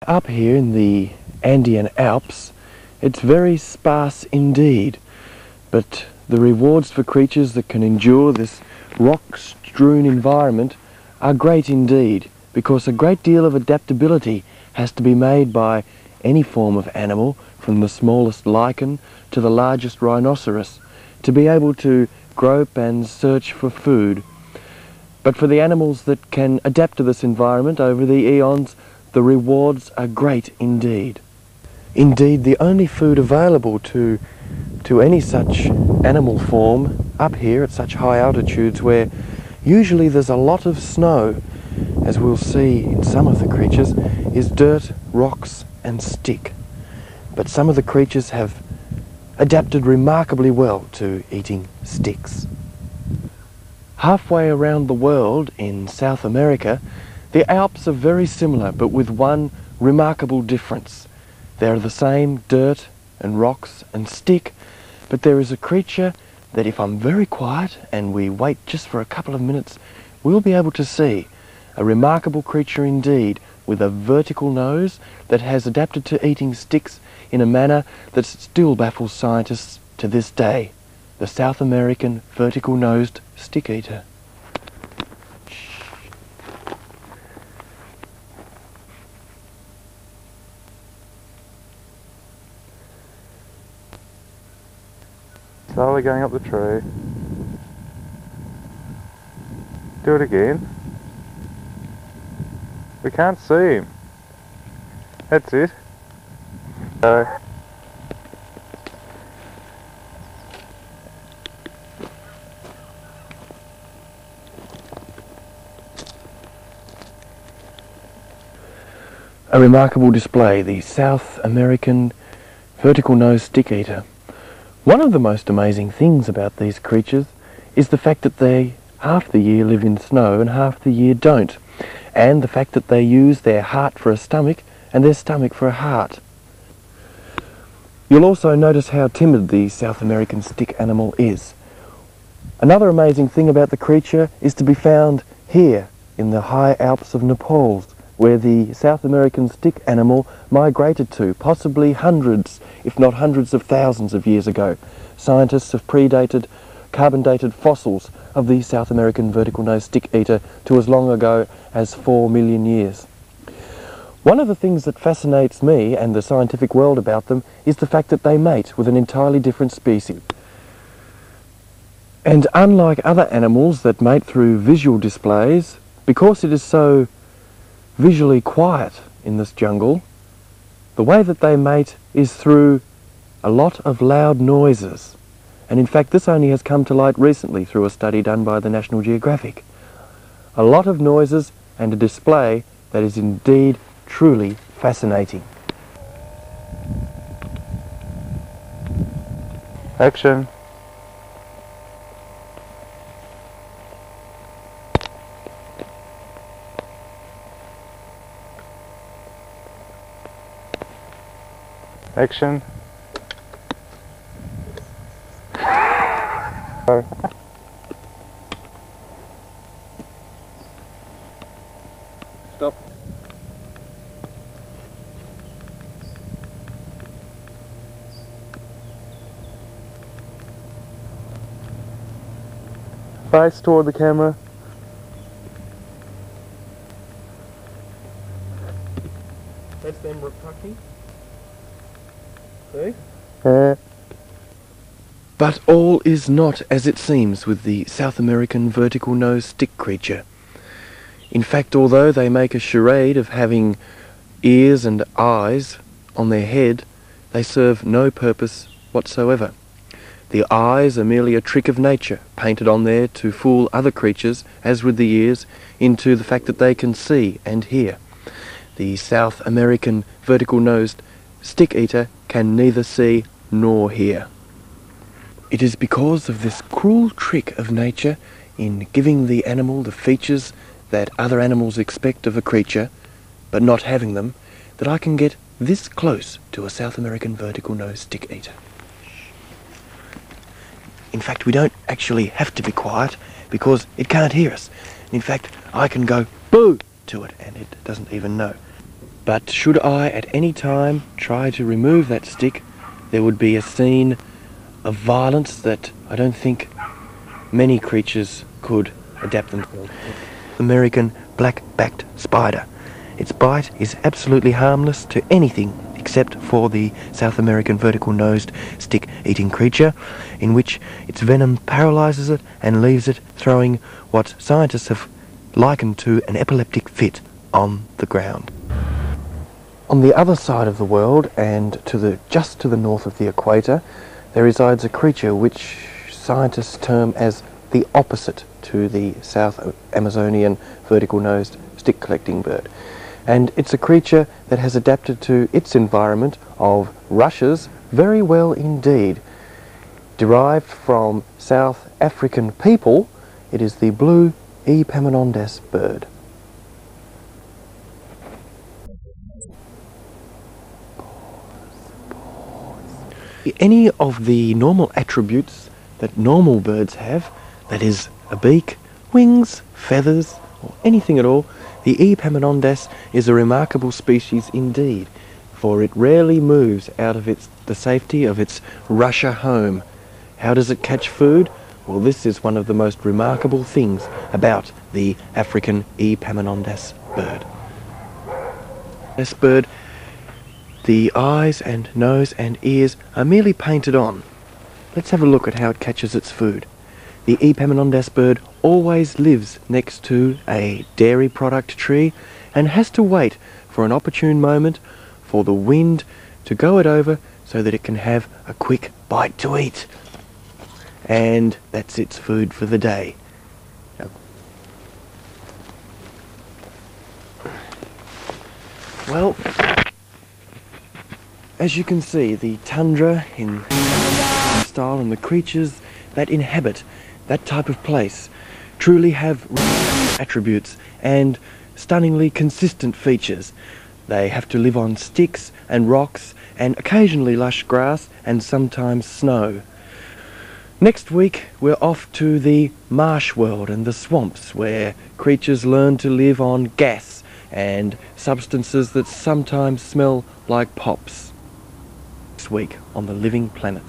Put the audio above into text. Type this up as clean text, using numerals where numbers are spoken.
Up here in the Andian Alps, it's very sparse indeed, but the rewards for creatures that can endure this rock-strewn environment are great indeed, because a great deal of adaptability has to be made by any form of animal, from the smallest lichen to the largest rhinoceros, to be able to grope and search for food. But for the animals that can adapt to this environment over the eons, the rewards are great indeed. Indeed, the only food available to any such animal form up here at such high altitudes, where usually there's a lot of snow, as we'll see in some of the creatures, is dirt, rocks and stick. But some of the creatures have adapted remarkably well to eating sticks. Halfway around the world in South America, the Alps are very similar, but with one remarkable difference. They are the same dirt and rocks and stick, but there is a creature that, if I'm very quiet and we wait just for a couple of minutes, we'll be able to see. A remarkable creature indeed, with a vertical nose that has adapted to eating sticks in a manner that still baffles scientists to this day. The South American vertical-nosed stick eater. Slowly going up the tree. Do it again. We can't see him. That's it. A remarkable display, the South American vertical-nosed stick eater. One of the most amazing things about these creatures is the fact that they half the year live in snow and half the year don't, and the fact that they use their heart for a stomach and their stomach for a heart. You'll also notice how timid the South American stick animal is. Another amazing thing about the creature is to be found here in the high Alps of Nepal, where the South American stick animal migrated to, possibly hundreds, if not hundreds of thousands of years ago. Scientists have predated carbon-dated fossils of the South American vertical-nosed stick eater to as long ago as 4 million years. One of the things that fascinates me and the scientific world about them is the fact that they mate with an entirely different species. And unlike other animals that mate through visual displays, because it is so visually quiet in this jungle, the way that they mate is through a lot of loud noises. And in fact, this only has come to light recently through a study done by the National Geographic. A lot of noises and a display that is indeed truly fascinating. Action. Action. Stop. Face toward the camera. That's them repucking. See? But all is not as it seems with the South American vertical-nosed stick creature. In fact, although they make a charade of having ears and eyes on their head, they serve no purpose whatsoever. The eyes are merely a trick of nature, painted on there to fool other creatures, as with the ears, into the fact that they can see and hear. The South American vertical-nosed stick eater can neither see nor hear. It is because of this cruel trick of nature in giving the animal the features that other animals expect of a creature, but not having them, that I can get this close to a South American vertical-nosed stick eater. In fact, we don't actually have to be quiet because it can't hear us. In fact, I can go boo to it and it doesn't even know. But should I at any time try to remove that stick, there would be a scene of violence that I don't think many creatures could adapt themselves. American black-backed spider. Its bite is absolutely harmless to anything except for the South American vertical-nosed stick-eating creature, in which its venom paralyzes it and leaves it throwing what scientists have likened to an epileptic fit on the ground. On the other side of the world, and just to the north of the equator, there resides a creature which scientists term as the opposite to the South Amazonian vertical-nosed stick-collecting bird. And it's a creature that has adapted to its environment of rushes very well indeed. Derived from South African people, it is the blue Epaminondas bird. Any of the normal attributes that normal birds have, that is a beak, wings, feathers, or anything at all, the Epaminondas is a remarkable species indeed, for it rarely moves out of the safety of its rusher home. How does it catch food? Well, this is one of the most remarkable things about the African Epaminondas bird. This bird, the eyes and nose and ears are merely painted on. Let's have a look at how it catches its food. The Epaminondas bird always lives next to a dairy product tree and has to wait for an opportune moment for the wind to go it over so that it can have a quick bite to eat. And that's its food for the day. Well, as you can see, the tundra in style and the creatures that inhabit that type of place truly have attributes and stunningly consistent features. They have to live on sticks and rocks and occasionally lush grass and sometimes snow. Next week we're off to the marsh world and the swamps, where creatures learn to live on gas and substances that sometimes smell like pops. Next week on The Living Planet.